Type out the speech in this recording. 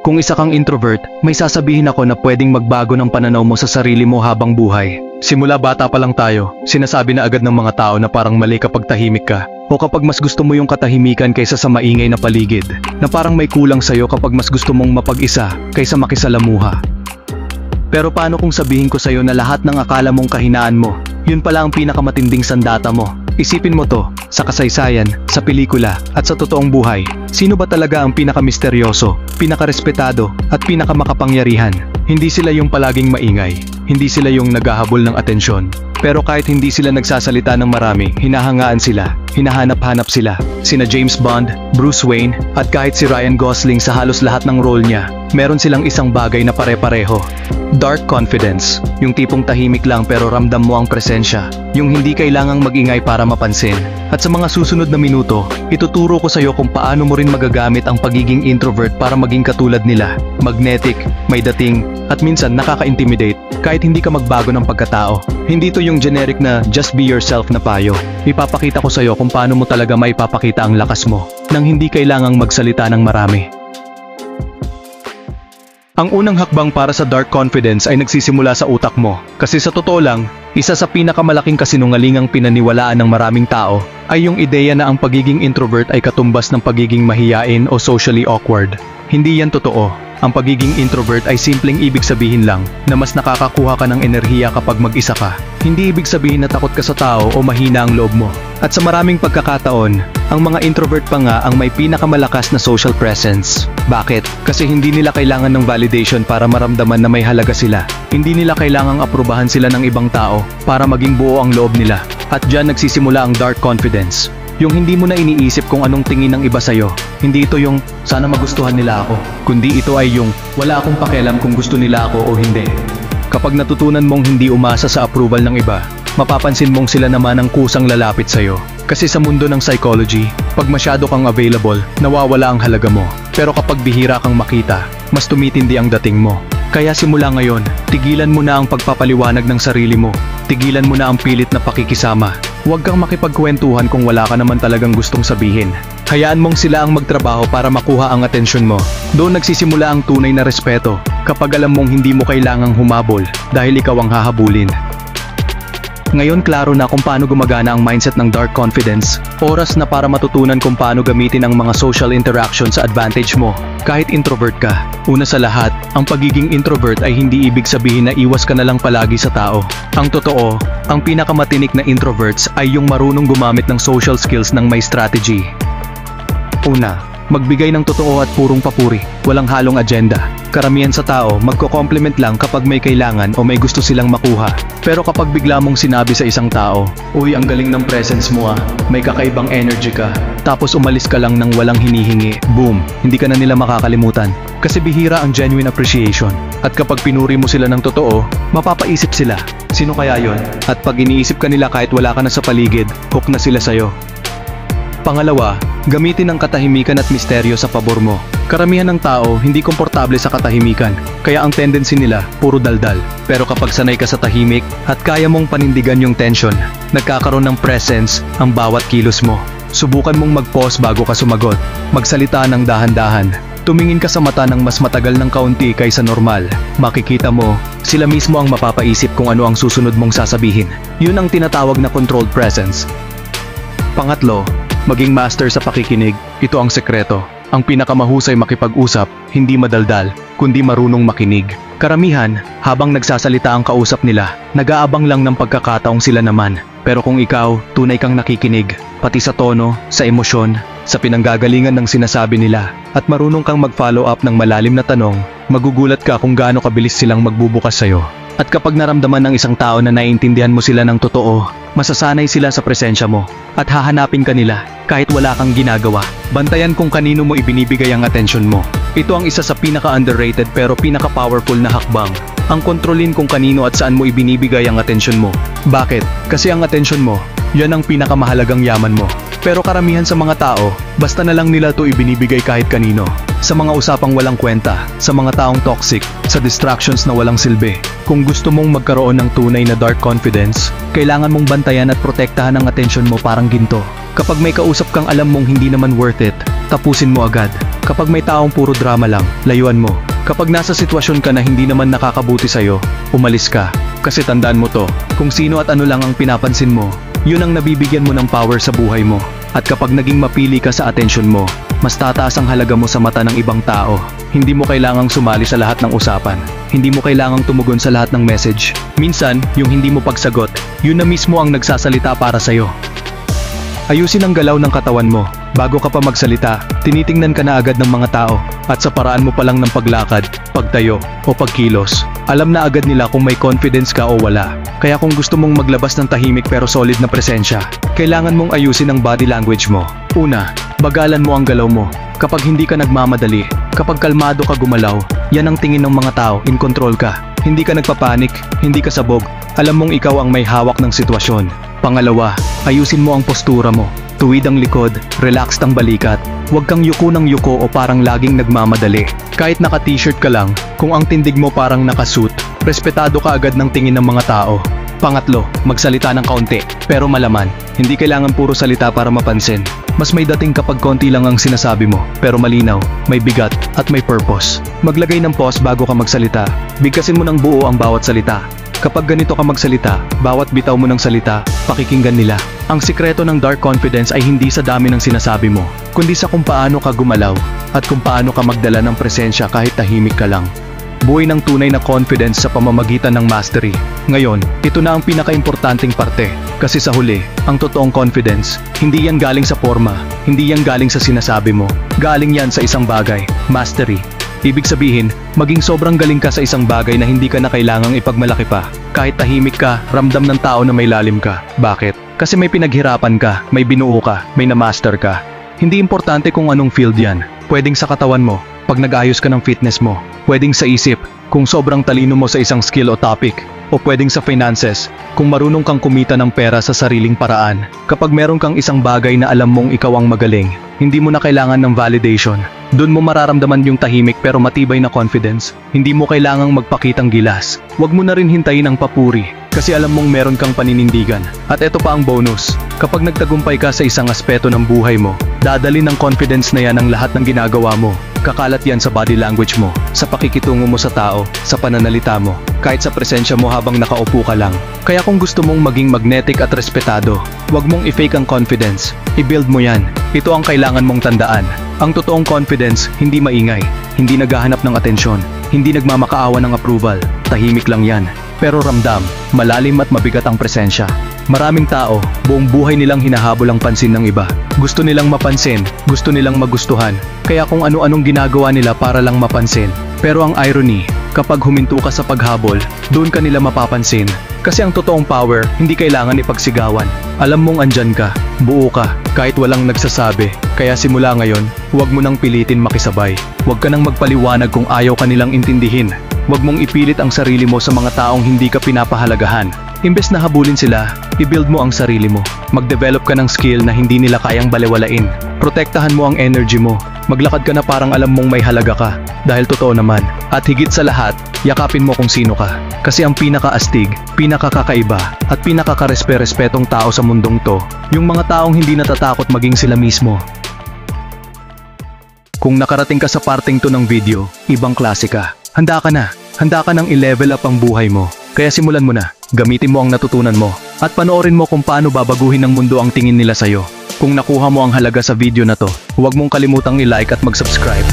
Kung isa kang introvert, may sasabihin ako na pwedeng magbago ng pananaw mo sa sarili mo habang buhay. Simula bata pa lang tayo, sinasabi na agad ng mga tao na parang mali kapag tahimik ka. O kapag mas gusto mo yung katahimikan kaysa sa maingay na paligid. Na parang may kulang sa'yo kapag mas gusto mong mapag-isa kaysa makisalamuha. Pero paano kung sabihin ko sa'yo na lahat ng akala mong kahinaan mo, yun pala ang pinakamatinding sandata mo? Isipin mo to, sa kasaysayan, sa pelikula, at sa totoong buhay. Sino ba talaga ang pinakamisteryoso, pinakarespetado, at pinakamakapangyarihan? Hindi sila yung palaging maingay. Hindi sila yung naghahabol ng atensyon. Pero kahit hindi sila nagsasalita ng marami, hinahangaan sila, hinahanap-hanap sila. Sina James Bond, Bruce Wayne, at kahit si Ryan Gosling sa halos lahat ng role niya, meron silang isang bagay na pare-pareho. Dark confidence, yung tipong tahimik lang pero ramdam mo ang presensya, yung hindi kailangang magingay para mapansin. At sa mga susunod na minuto, ituturo ko sa'yo kung paano mo rin magagamit ang pagiging introvert para maging katulad nila. Magnetic, may dating, at minsan nakaka-intimidate, kahit hindi ka magbago ng pagkatao. Hindi to yung generic na just be yourself na payo. Ipapakita ko sa'yo kung paano mo talaga maipapakita ang lakas mo, nang hindi kailangang magsalita ng marami. Ang unang hakbang para sa dark confidence ay nagsisimula sa utak mo. Kasi sa totoo lang, isa sa pinakamalaking kasinungalingang pinaniwalaan ng maraming tao ay yung ideya na ang pagiging introvert ay katumbas ng pagiging mahiyain o socially awkward. Hindi yan totoo. Ang pagiging introvert ay simpleng ibig sabihin lang na mas nakakakuha ka ng enerhiya kapag mag-isa ka. Hindi ibig sabihin na takot ka sa tao o mahina ang loob mo. At sa maraming pagkakataon, ang mga introvert pa nga ang may pinakamalakas na social presence. Bakit? Kasi hindi nila kailangan ng validation para maramdaman na may halaga sila. Hindi nila kailangang aprubahan sila ng ibang tao para maging buo ang loob nila. At dyan nagsisimula ang dark confidence. Yung hindi mo na iniisip kung anong tingin ng iba sa'yo. Hindi ito yung, sana magustuhan nila ako. Kundi ito ay yung, wala akong pakialam kung gusto nila ako o hindi. Kapag natutunan mong hindi umasa sa approval ng iba, mapapansin mong sila naman ang kusang lalapit sa'yo. Kasi sa mundo ng psychology, pag masyado kang available, nawawala ang halaga mo. Pero kapag bihira kang makita, mas tumitindi ang dating mo. Kaya simula ngayon, tigilan mo na ang pagpapaliwanag ng sarili mo. Tigilan mo na ang pilit na pakikisama. Huwag kang makipagkwentuhan kung wala ka naman talagang gustong sabihin. Hayaan mong sila ang magtrabaho para makuha ang atensyon mo. Doon nagsisimula ang tunay na respeto, kapag alam mong hindi mo kailangang humabol dahil ikaw ang hahabulin. Ngayon klaro na kung paano gumagana ang mindset ng dark confidence. Oras na para matutunan kung paano gamitin ang mga social interaction sa advantage mo, kahit introvert ka. Una sa lahat, ang pagiging introvert ay hindi ibig sabihin na iwas ka na lang palagi sa tao. Ang totoo, ang pinakamatinik na introverts ay yung marunong gumamit ng social skills ng may strategy. Una, magbigay ng totoo at purong papuri, walang halong agenda. Karamihan sa tao, magko-compliment lang kapag may kailangan o may gusto silang makuha. Pero kapag bigla mong sinabi sa isang tao, "Uy, ang galing ng presence mo ah, may kakaibang energy ka," tapos umalis ka lang ng walang hinihingi, boom, hindi ka na nila makakalimutan. Kasi bihira ang genuine appreciation. At kapag pinuri mo sila ng totoo, mapapaisip sila, sino kaya yon? At pag iniisip ka nila kahit wala ka na sa paligid, hook na sila sa'yo. Pangalawa, gamitin ang katahimikan at misteryo sa pabor mo. Karamihan ng tao hindi komportable sa katahimikan, kaya ang tendency nila puro daldal. Pero kapag sanay ka sa tahimik at kaya mong panindigan yung tension, nagkakaroon ng presence ang bawat kilos mo. Subukan mong mag-pause bago ka sumagot, magsalita ng dahan-dahan. Tumingin ka sa mata ng mas matagal ng kaunti kaysa normal. Makikita mo, sila mismo ang mapapaisip kung ano ang susunod mong sasabihin. Yun ang tinatawag na controlled presence. Pangatlo, maging master sa pakikinig. Ito ang sekreto. Ang pinakamahusay makipag-usap, hindi madaldal, kundi marunong makinig. Karamihan, habang nagsasalita ang kausap nila, nag-aabang lang ng pagkakataong sila naman. Pero kung ikaw, tunay kang nakikinig, pati sa tono, sa emosyon, sa pinanggagalingan ng sinasabi nila, at marunong kang mag-follow up ng malalim na tanong, magugulat ka kung gaano kabilis silang magbubukas sa'yo. At kapag naramdaman ng isang tao na naiintindihan mo sila ng totoo, masasanay sila sa presensya mo, at hahanapin ka nila kahit wala kang ginagawa. Bantayan kung kanino mo ibinibigay ang atensyon mo. Ito ang isa sa pinaka-underrated pero pinaka-powerful na hakbang. Ang kontrolin kung kanino at saan mo ibinibigay ang atensyon mo. Bakit? Kasi ang atensyon mo, yan ang pinakamahalagang yaman mo. Pero karamihan sa mga tao, basta na lang nila to ibinibigay kahit kanino. Sa mga usapang walang kwenta, sa mga taong toxic, sa distractions na walang silbi. Kung gusto mong magkaroon ng tunay na dark confidence, kailangan mong bantayan at protektahan ang atensyon mo parang ginto. Kapag may kausap kang alam mong hindi naman worth it, tapusin mo agad. Kapag may taong puro drama lang, layuan mo. Kapag nasa sitwasyon ka na hindi naman nakakabuti sa'yo, umalis ka. Kasi tandaan mo to, kung sino at ano lang ang pinapansin mo, yun ang nabibigyan mo ng power sa buhay mo. At kapag naging mapili ka sa atensyon mo, mas tataas ang halaga mo sa mata ng ibang tao. Hindi mo kailangang sumali sa lahat ng usapan. Hindi mo kailangang tumugon sa lahat ng message. Minsan, yung hindi mo pagsagot, yun na mismo ang nagsasalita para sa'yo. Ayusin ang galaw ng katawan mo. Bago ka pa magsalita, tinitingnan ka na agad ng mga tao. At sa paraan mo pa lang ng paglakad, pagtayo, o pagkilos, alam na agad nila kung may confidence ka o wala. Kaya kung gusto mong maglabas ng tahimik pero solid na presensya, kailangan mong ayusin ang body language mo. Una, bagalan mo ang galaw mo. Kapag hindi ka nagmamadali, kapag kalmado ka gumalaw, yan ang tingin ng mga tao, in control ka. Hindi ka nagpapanik, hindi ka sabog, alam mong ikaw ang may hawak ng sitwasyon. Pangalawa, ayusin mo ang postura mo. Tuwid ang likod, relaxed ang balikat. Huwag kang yuko ng yuko o parang laging nagmamadali. Kahit naka-t-shirt ka lang, kung ang tindig mo parang nakasuit, respetado ka agad ng tingin ng mga tao. Pangatlo, magsalita ng kaunti, pero malaman. Hindi kailangan puro salita para mapansin. Mas may dating kapag konti lang ang sinasabi mo, pero malinaw, may bigat, at may purpose. Maglagay ng pause bago ka magsalita. Bigkasin mo ng buo ang bawat salita. Kapag ganito ka magsalita, bawat bitaw mo ng salita, pakikinggan nila. Ang sikreto ng dark confidence ay hindi sa dami ng sinasabi mo, kundi sa kung paano ka gumalaw, at kung paano ka magdala ng presensya kahit tahimik ka lang. Buhay ng tunay na confidence sa pamamagitan ng mastery. Ngayon, ito na ang pinaka-importanting parte. Kasi sa huli, ang totoong confidence, hindi yan galing sa forma, hindi yan galing sa sinasabi mo. Galing yan sa isang bagay, mastery. Ibig sabihin, maging sobrang galing ka sa isang bagay na hindi ka na kailangang ipagmalaki pa. Kahit tahimik ka, ramdam ng tao na may lalim ka. Bakit? Kasi may pinaghirapan ka, may binuo ka, may na-master ka. Hindi importante kung anong field yan. Pwedeng sa katawan mo, pag nag-ayos ka ng fitness mo. Pwedeng sa isip, kung sobrang talino mo sa isang skill o topic. O pwedeng sa finances, kung marunong kang kumita ng pera sa sariling paraan. Kapag meron kang isang bagay na alam mong ikaw ang magaling, hindi mo na kailangan ng validation. Doon mo mararamdaman yung tahimik pero matibay na confidence. Hindi mo kailangang magpakitang gilas. Huwag mo na rin hintayin ang papuri, kasi alam mong meron kang paninindigan. At eto pa ang bonus, kapag nagtagumpay ka sa isang aspeto ng buhay mo, dadalhin ng confidence na yan ang lahat ng ginagawa mo. Kakalat yan sa body language mo, sa pakikitungo mo sa tao, sa pananalita mo, kahit sa presensya mo habang nakaupo ka lang. Kaya kung gusto mong maging magnetic at respetado, huwag mong i-fake ang confidence, i-build mo yan. Ito ang kailangan mong tandaan. Ang totoong confidence, hindi maingay, hindi naghahanap ng atensyon, hindi nagmamakaawa ng approval, tahimik lang yan. Pero ramdam, malalim at mabigat ang presensya. Maraming tao, buong buhay nilang hinahabol ang pansin ng iba. Gusto nilang mapansin, gusto nilang magustuhan, kaya kung ano-anong ginagawa nila para lang mapansin. Pero ang irony, kapag huminto ka sa paghabol, doon ka nila mapapansin. Kasi ang totoong power, hindi kailangan ipagsigawan. Alam mong andyan ka, buo ka, kahit walang nagsasabi. Kaya simula ngayon, huwag mo nang pilitin makisabay. Huwag ka nang magpaliwanag kung ayaw ka nilang intindihin. Huwag mong ipilit ang sarili mo sa mga taong hindi ka pinapahalagahan. Imbes na habulin sila, i-build mo ang sarili mo. Mag-develop ka ng skill na hindi nila kayang balewalain. Protektahan mo ang energy mo. Maglakad ka na parang alam mong may halaga ka. Dahil totoo naman. At higit sa lahat, yakapin mo kung sino ka. Kasi ang pinaka-astig, pinaka-kakaiba, at pinaka-karespe-respetong tao sa mundong to, yung mga taong hindi natatakot maging sila mismo. Kung nakarating ka sa parting to ng video, ibang klase ka. Handa ka na. Handa ka nang i-level up ang buhay mo. Kaya simulan mo na. Gamitin mo ang natutunan mo. At panoorin mo kung paano babaguhin ng mundo ang tingin nila sa'yo. Kung nakuha mo ang halaga sa video na to, huwag mong kalimutang i-like at mag-subscribe.